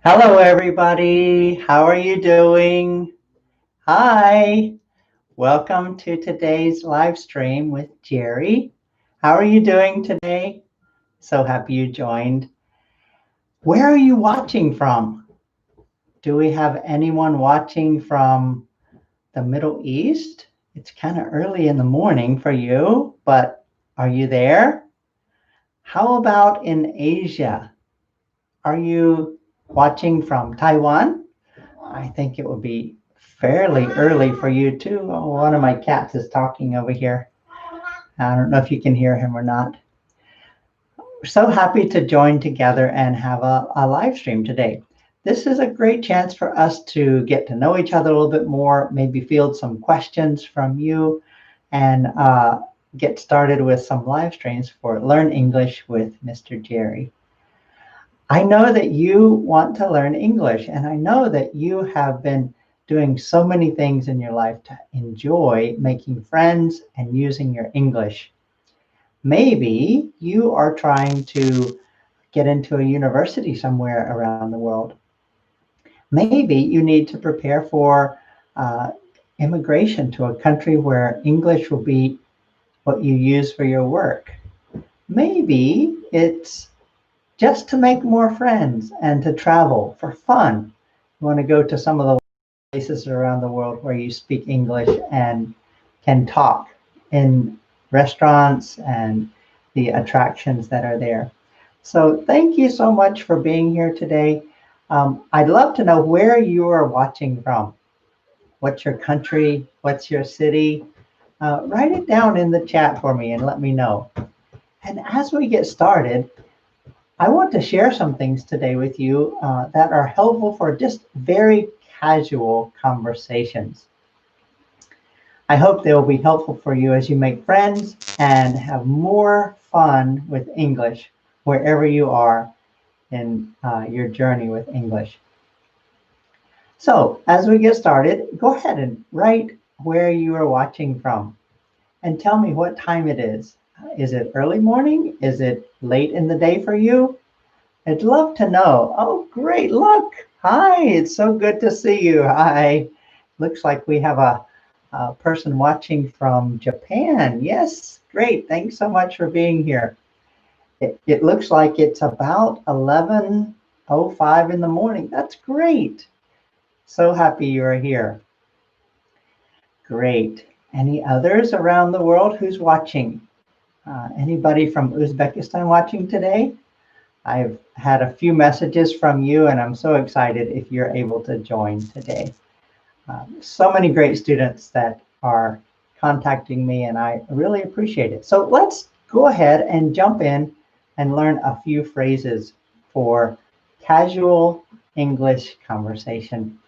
Hello, everybody. How are you doing? Hi. Welcome to today's live stream with Jerry. How are you doing today? So happy you joined. Where are you watching from? Do we have anyone watching from the Middle East? It's kind of early in the morning for you, but are you there? How about in Asia? Are you watching from Taiwan? I think it would be fairly early for you too. Oh, one of my cats is talking over here. I don't know if you can hear him or not. We're so happy to join together and have a live stream today. This is a great chance for us to get to know each other a little bit more, maybe field some questions from you, and get started with some live streams for Learn English with Mr. Jerry. I know that you want to learn English, and I know that you have been doing so many things in your life to enjoy making friends and using your English. Maybe you are trying to get into a university somewhere around the world. Maybe you need to prepare for uh, immigration to a country where English will be what you use for your work. Maybe it's just to make more friends and to travel for fun. You want to go to some of the places around the world where you speak English and can talk in restaurants and the attractions that are there. So thank you so much for being here today. I'd love to know where you are watching from. What's your country? What's your city? Write it down in the chat for me and let me know. And as we get started, I want to share some things today with you that are helpful for just very casual conversations. I hope they will be helpful for you as you make friends and have more fun with English wherever you are in your journey with English. So as we get started, go ahead and write where you are watching from and tell me what time it is. Is it early morning? Is it late in the day for you? I'd love to know. Oh, great. Look. Hi. It's so good to see you. Hi. Looks like we have a person watching from Japan. Yes. Great. Thanks so much for being here. It looks like it's about 11:05 in the morning. That's great. So happy you're here. Great. Any others around the world who's watching? Anybody from Uzbekistan watching today? I've had a few messages from you, and I'm so excited if you're able to join today. So many great students that are contacting me, and I really appreciate it. So let's go ahead and jump in and learn a few phrases for casual English conversation.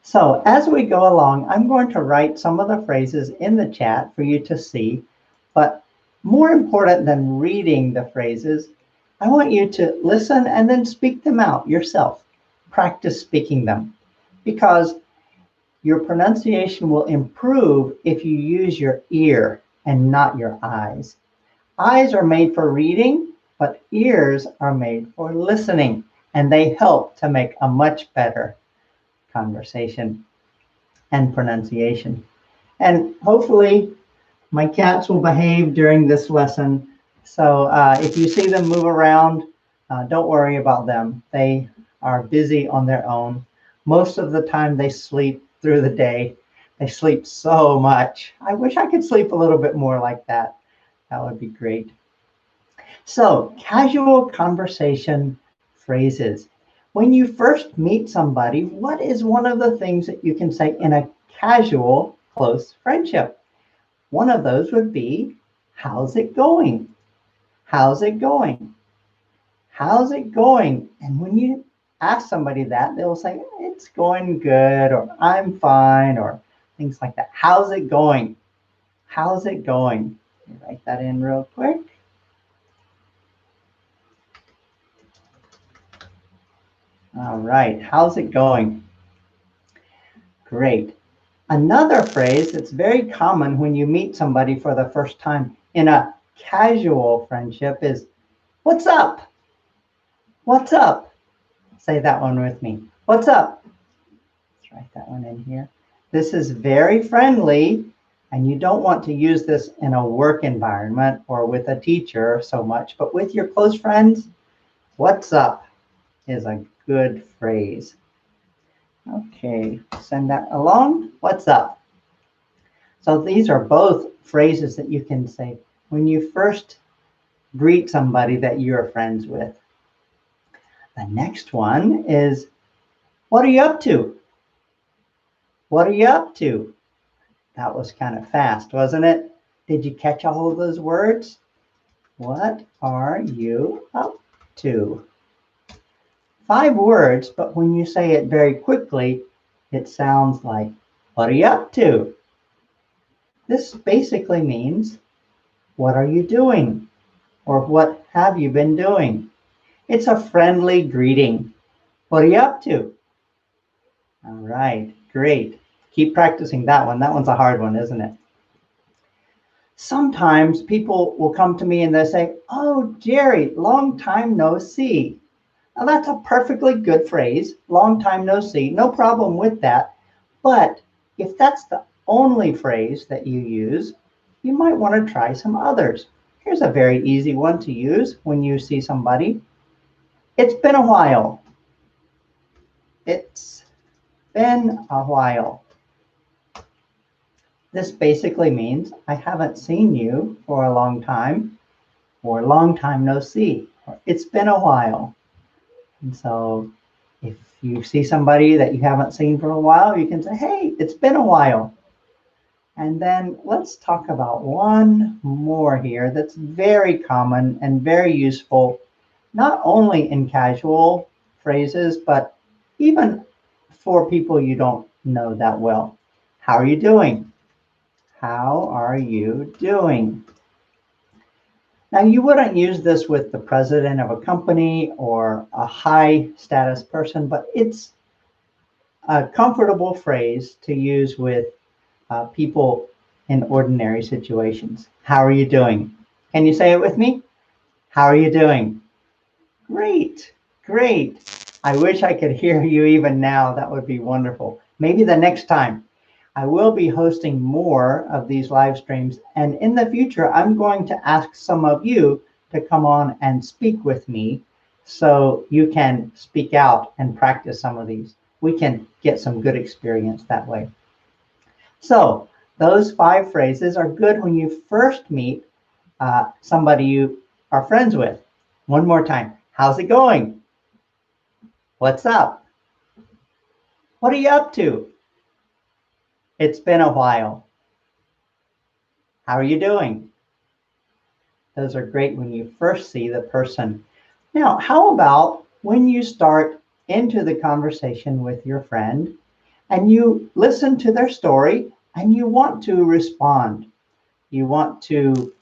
So as we go along, I'm going to write some of the phrases in the chat for you to see, but more important than reading the phrases, I want you to listen and then speak them out yourself. Practice speaking them because your pronunciation will improve if you use your ear and not your eyes. Eyes are made for reading, but ears are made for listening, and they help to make a much better conversation and pronunciation. And hopefully my cats will behave during this lesson. So if you see them move around, don't worry about them. They are busy on their own. Most of the time they sleep through the day. They sleep so much. I wish I could sleep a little bit more like that. That would be great. So casual conversation phrases. When you first meet somebody, what is one of the things that you can say in a casual, close friendship? One of those would be, how's it going? How's it going? How's it going? And when you ask somebody that, they'll say, it's going good, or I'm fine, or things like that. How's it going? How's it going? Write that in real quick. All right, how's it going? Great. Another phrase that's very common when you meet somebody for the first time in a casual friendship is, what's up? What's up? Say that one with me. What's up? Let's write that one in here. This is very friendly, and you don't want to use this in a work environment or with a teacher so much, but with your close friends, what's up is a good phrase. Okay, send that along. What's up? So these are both phrases that you can say when you first greet somebody that you're friends with. The next one is, what are you up to? What are you up to? That was kind of fast, wasn't it? Did you catch all of those words? What are you up to? 5 words, but when you say it very quickly, it sounds like, what are you up to? This basically means, what are you doing? Or what have you been doing? It's a friendly greeting. What are you up to? All right, great. Keep practicing that one. That one's a hard one, isn't it? Sometimes people will come to me and they say, oh, Jerry, long time no see. Now that's a perfectly good phrase, long time no see, no problem with that. But if that's the only phrase that you use, you might want to try some others. Here's a very easy one to use when you see somebody. It's been a while. It's been a while. This basically means I haven't seen you for a long time, or long time no see. It's been a while. And so if you see somebody that you haven't seen for a while, you can say, hey, it's been a while. And then let's talk about one more here that's very common and very useful, not only in casual phrases, but even for people you don't know that well. How are you doing? How are you doing? Now, you wouldn't use this with the president of a company or a high status person, but it's a comfortable phrase to use with people in ordinary situations. How are you doing? Can you say it with me? How are you doing? Great, great. I wish I could hear you even now. That would be wonderful. Maybe the next time. I will be hosting more of these live streams, and in the future, I'm going to ask some of you to come on and speak with me so you can speak out and practice some of these. We can get some good experience that way. So those 5 phrases are good when you first meet somebody you are friends with. One more time. How's it going? What's up? What are you up to? It's been a while. How are you doing? Those are great when you first see the person. Now, how about when you start into the conversation with your friend and you listen to their story and you want to respond? You want to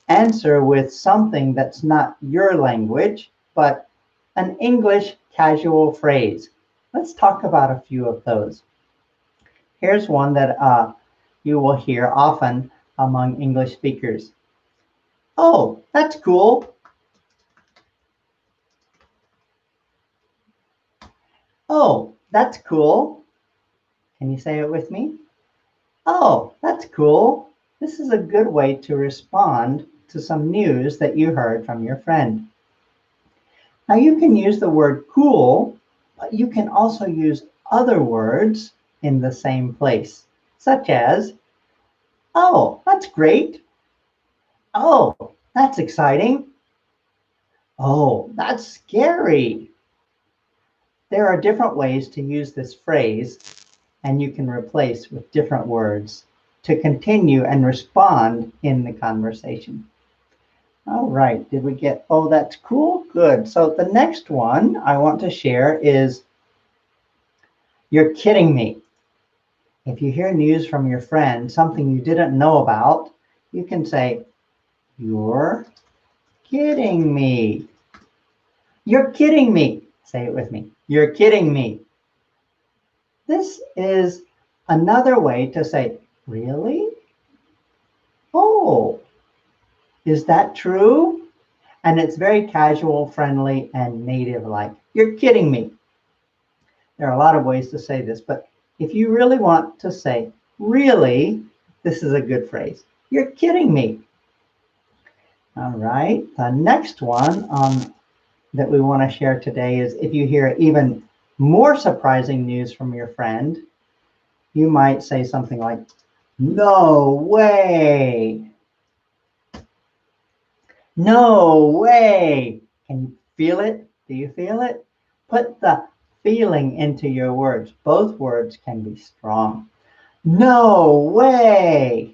answer with something that's not your language, but an English casual phrase. Let's talk about a few of those. Here's one that you will hear often among English speakers. Oh, that's cool. Oh, that's cool. Can you say it with me? Oh, that's cool. This is a good way to respond to some news that you heard from your friend. Now you can use the word cool, but you can also use other words in the same place, such as, oh, that's great. Oh, that's exciting. Oh, that's scary. There are different ways to use this phrase, and you can replace with different words to continue and respond in the conversation. All right, did we get, oh, that's cool? Good. So the next one I want to share is, you're kidding me. If you hear news from your friend, something you didn't know about, you can say, you're kidding me. You're kidding me. Say it with me. You're kidding me. This is another way to say, really? Oh, is that true? And it's very casual, friendly, and native-like. You're kidding me. There are a lot of ways to say this, but if you really want to say, really, this is a good phrase. You're kidding me. All right. The next one that we want to share today is if you hear even more surprising news from your friend, you might say something like, no way. No way. Can you feel it? Do you feel it? Put the feeling into your words. Both words can be strong. No way.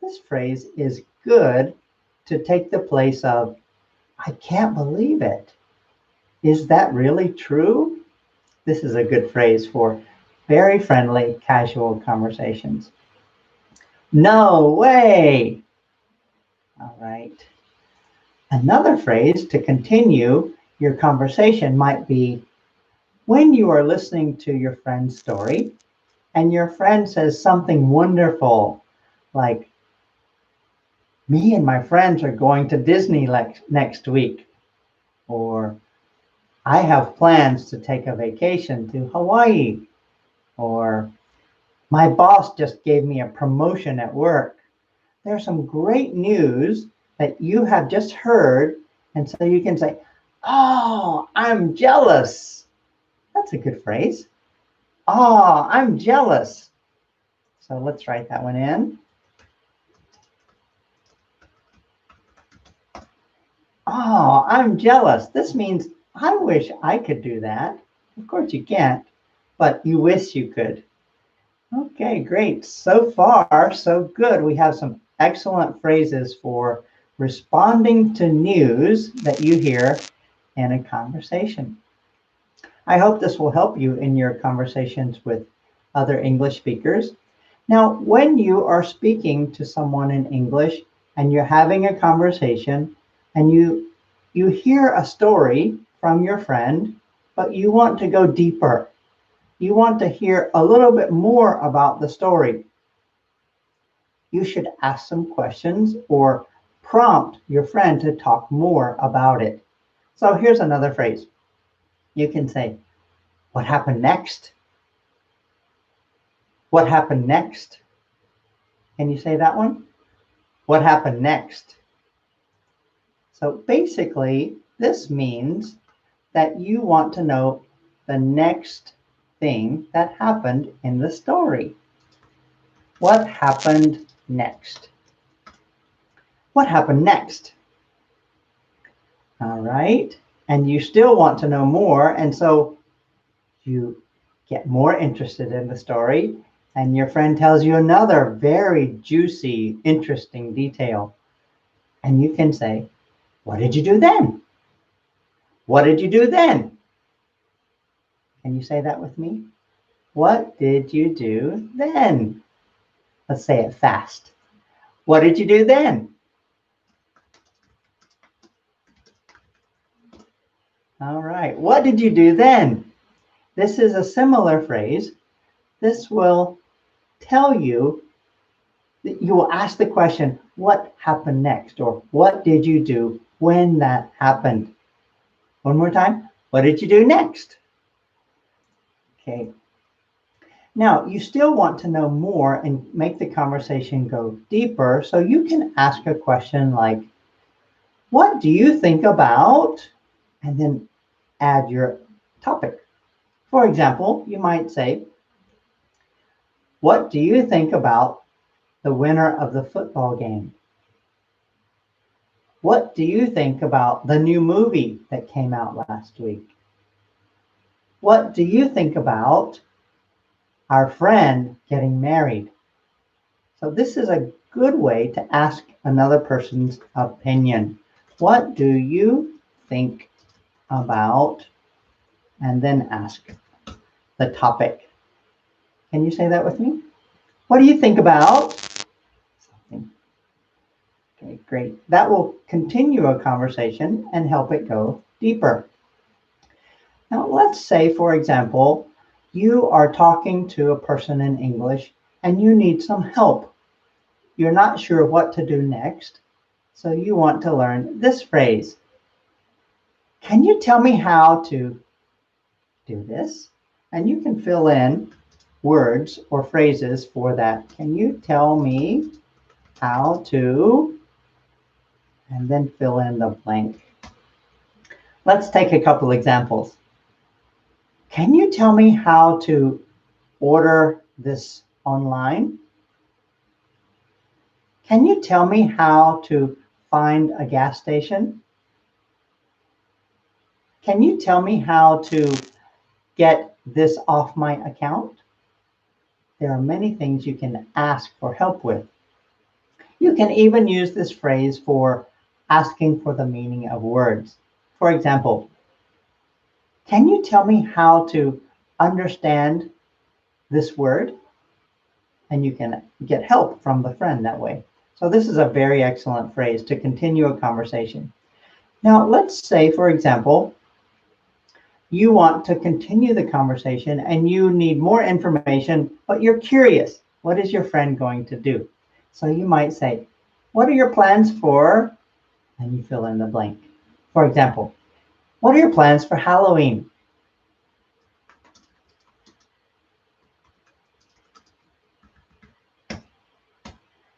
This phrase is good to take the place of, I can't believe it. Is that really true? This is a good phrase for very friendly, casual conversations. No way. All right. Another phrase to continue your conversation might be when you are listening to your friend's story and your friend says something wonderful, like, me and my friends are going to Disney next week, or I have plans to take a vacation to Hawaii, or my boss just gave me a promotion at work. There's some great news that you have just heard, and so you can say, oh, I'm jealous. That's a good phrase. Oh, I'm jealous. So let's write that one in. Oh, I'm jealous. This means I wish I could do that. Of course you can't, but you wish you could. Okay, great. So far, so good. We have some excellent phrases for responding to news that you hear in a conversation. I hope this will help you in your conversations with other English speakers. Now, when you are speaking to someone in English and you're having a conversation and you hear a story from your friend, but you want to go deeper. You want to hear a little bit more about the story. You should ask some questions or prompt your friend to talk more about it. So here's another phrase. You can say, what happened next? What happened next? Can you say that one? What happened next? So basically, this means that you want to know the next thing that happened in the story. What happened next? What happened next? All right. And you still want to know more. And so you get more interested in the story. And your friend tells you another very juicy, interesting detail. And you can say, what did you do then? What did you do then? Can you say that with me? What did you do then? Let's say it fast. What did you do then? All right. What did you do then? This is a similar phrase. This will tell you that you will ask the question, what happened next? Or what did you do when that happened? One more time. What did you do next? Okay. Now, you still want to know more and make the conversation go deeper. So you can ask a question like, what do you think about? And then add your topic. For example, you might say, what do you think about the winner of the football game? What do you think about the new movie that came out last week? What do you think about our friend getting married? So this is a good way to ask another person's opinion. What do you think about? And then ask the topic. Can you say that with me? What do you think about something? Okay, great. That will continue a conversation and help it go deeper. Now, let's say, for example, you are talking to a person in English and you need some help. You're not sure what to do next, so you want to learn this phrase. Can you tell me how to do this? And you can fill in words or phrases for that. Can you tell me how to, and then fill in the blank. Let's take a couple examples. Can you tell me how to order this online? Can you tell me how to find a gas station? Can you tell me how to get this off my account? There are many things you can ask for help with. You can even use this phrase for asking for the meaning of words. For example, can you tell me how to understand this word? And you can get help from the friend that way. So this is a very excellent phrase to continue a conversation. Now, let's say, for example, you want to continue the conversation and you need more information, but you're curious. What is your friend going to do? So you might say, what are your plans for, and you fill in the blank. For example, what are your plans for Halloween?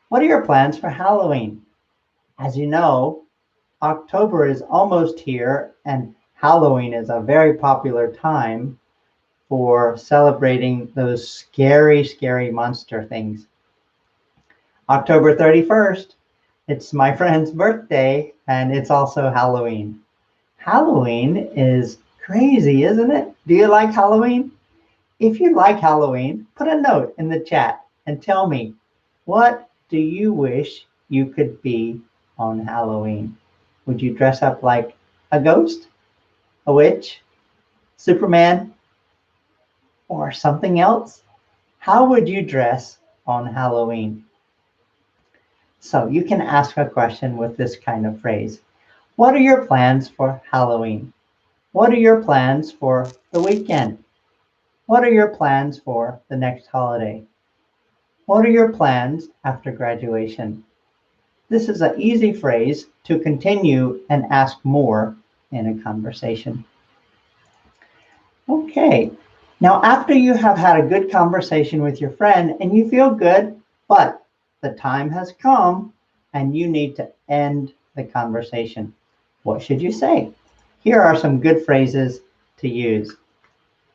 What are your plans for Halloween? As you know, October is almost here, and Halloween is a very popular time for celebrating those scary, scary monster things. October 31st, it's my friend's birthday, and it's also Halloween. Halloween is crazy, isn't it? Do you like Halloween? If you like Halloween, put a note in the chat and tell me, what do you wish you could be on Halloween? Would you dress up like a ghost, a witch, Superman, or something else? How would you dress on Halloween? So you can ask a question with this kind of phrase. What are your plans for Halloween? What are your plans for the weekend? What are your plans for the next holiday? What are your plans after graduation? This is an easy phrase to continue and ask more in a conversation. Okay, now after you have had a good conversation with your friend and you feel good, but the time has come and you need to end the conversation, what should you say? Here are some good phrases to use.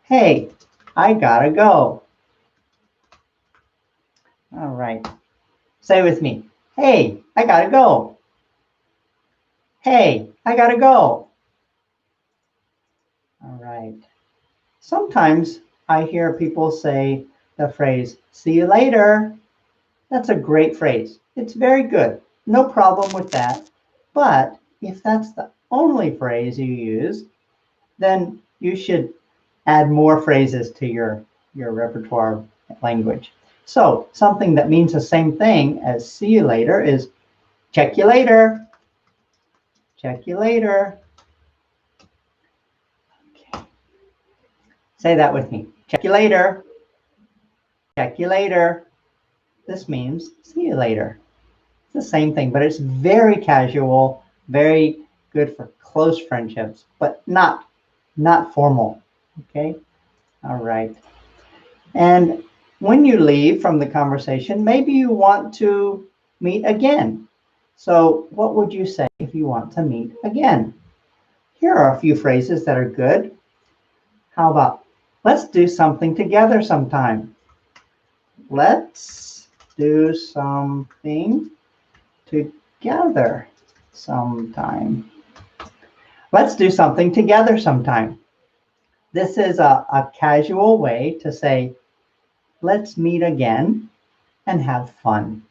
Hey, I gotta go. All right, say with me. Hey, I gotta go. Hey, I gotta go. All right. Sometimes I hear people say the phrase, see you later. That's a great phrase. It's very good. No problem with that. But if that's the only phrase you use, then you should add more phrases to your repertoire language. So something that means the same thing as see you later is check you later. Check you later. Okay. Say that with me. Check you later. Check you later. This means see you later. It's the same thing, but it's very casual, very good for close friendships, but not formal. Okay? All right. And when you leave from the conversation, maybe you want to meet again. So what would you say if you want to meet again? Here are a few phrases that are good. How about, let's do something together sometime. Let's do something together sometime. Let's do something together sometime. This is a casual way to say, let's meet again and have fun.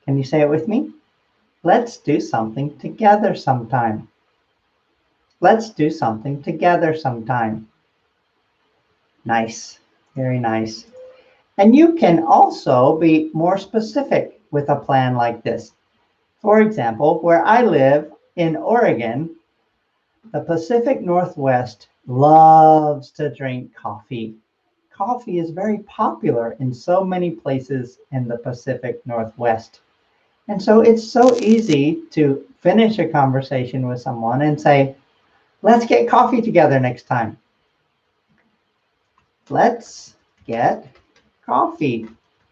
Can you say it with me? Let's do something together sometime. Let's do something together sometime. Nice, very nice. And you can also be more specific with a plan like this. For example, where I live in Oregon, the Pacific Northwest loves to drink coffee. Coffee is very popular in so many places in the Pacific Northwest. And so it's so easy to finish a conversation with someone and say, let's get coffee together next time. Let's get coffee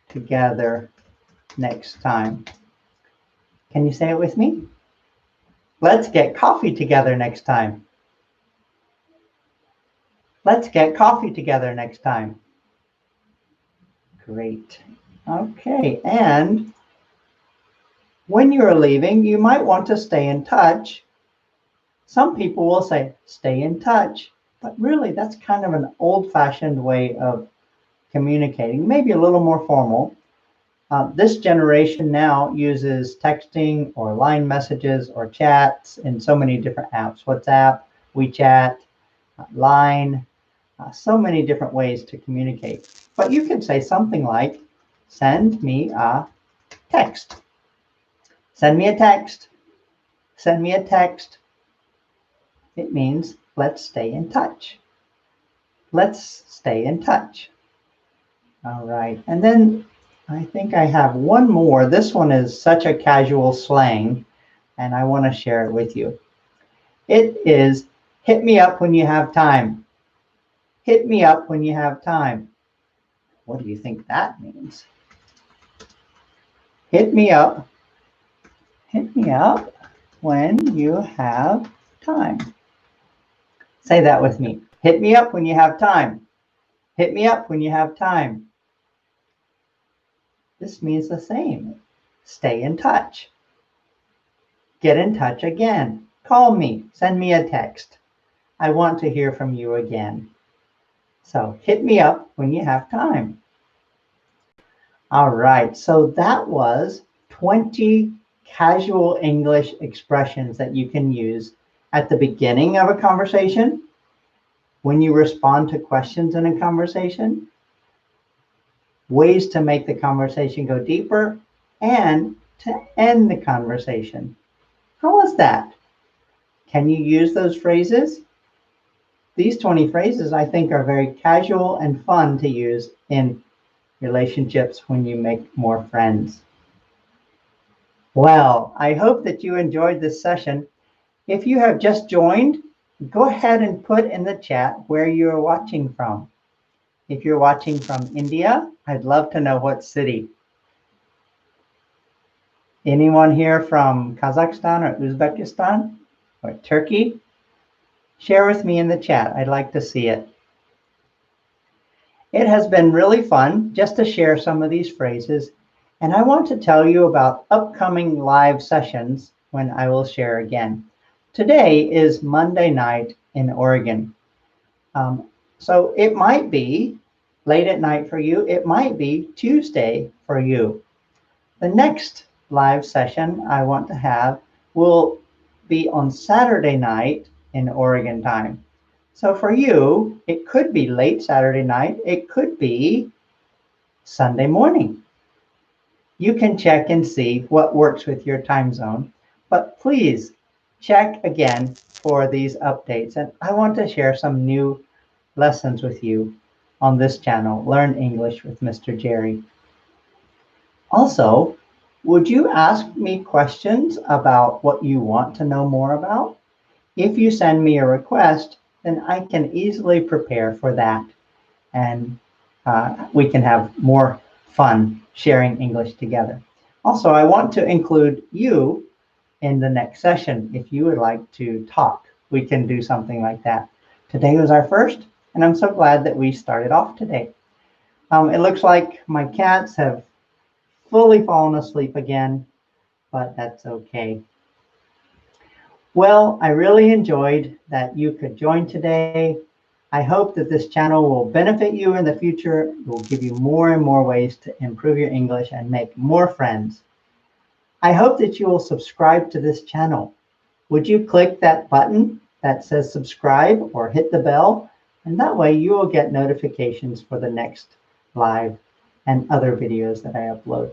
together next time. Can you say it with me? Let's get coffee together next time. Let's get coffee together next time. Great. Okay, and when you're leaving, you might want to stay in touch. Some people will say, stay in touch, but really that's kind of an old-fashioned way of communicating, maybe a little more formal. This generation now uses texting or line messages or chats in so many different apps, WhatsApp, WeChat, Line, so many different ways to communicate. But you can say something like, send me a text. Send me a text. Send me a text. It means let's stay in touch. Let's stay in touch. All right. And then I think I have one more. This one is such a casual slang, and I want to share it with you. It is hit me up when you have time. Hit me up when you have time. What do you think that means? Hit me up. Hit me up when you have time. Say that with me. Hit me up when you have time. Hit me up when you have time. This means the same. Stay in touch. Get in touch again. Call me. Send me a text. I want to hear from you again. So hit me up when you have time. All right, so that was 20 casual English expressions that you can use at the beginning of a conversation, when you respond to questions in a conversation, ways to make the conversation go deeper, and to end the conversation. How was that? Can you use those phrases? These 20 phrases, I think, are very casual and fun to use in relationships when you make more friends. Well, I hope that you enjoyed this session. If you have just joined, go ahead and put in the chat where you're watching from. If you're watching from India, I'd love to know what city. Anyone here from Kazakhstan or Uzbekistan or Turkey? Share with me in the chat. I'd like to see it. It has been really fun just to share some of these phrases, and I want to tell you about upcoming live sessions when I will share again. Today is Monday night in Oregon. So it might be late at night for you. It might be Tuesday for you. The next live session I want to have will be on Saturday night in Oregon time. So for you, it could be late Saturday night. It could be Sunday morning. You can check and see what works with your time zone, but please check again for these updates. And I want to share some new lessons with you on this channel, Learn English with Mr. Jerry. Also, would you ask me questions about what you want to know more about? If you send me a request, then I can easily prepare for that. And we can have more fun sharing English together. Also, I want to include you in the next session. If you would like to talk, we can do something like that. Today was our first, and I'm so glad that we started off today. It looks like my cats have fully fallen asleep again, but that's okay. Well, I really enjoyed that you could join today. I hope that this channel will benefit you in the future. It will give you more and more ways to improve your English and make more friends. I hope that you will subscribe to this channel. Would you click that button that says subscribe or hit the bell? And that way you will get notifications for the next live and other videos that I upload.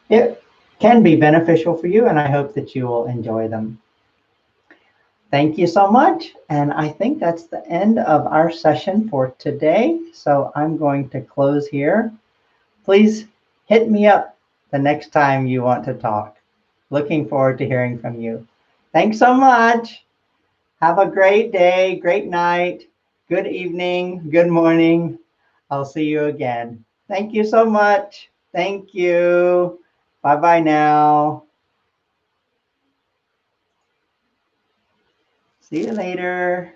It can be beneficial for you, and I hope that you will enjoy them. Thank you so much. And I think that's the end of our session for today. So I'm going to close here. Please hit me up the next time you want to talk. Looking forward to hearing from you. Thanks so much. Have a great day, great night, good evening, good morning. I'll see you again. Thank you so much. Thank you. Bye bye now. See you later.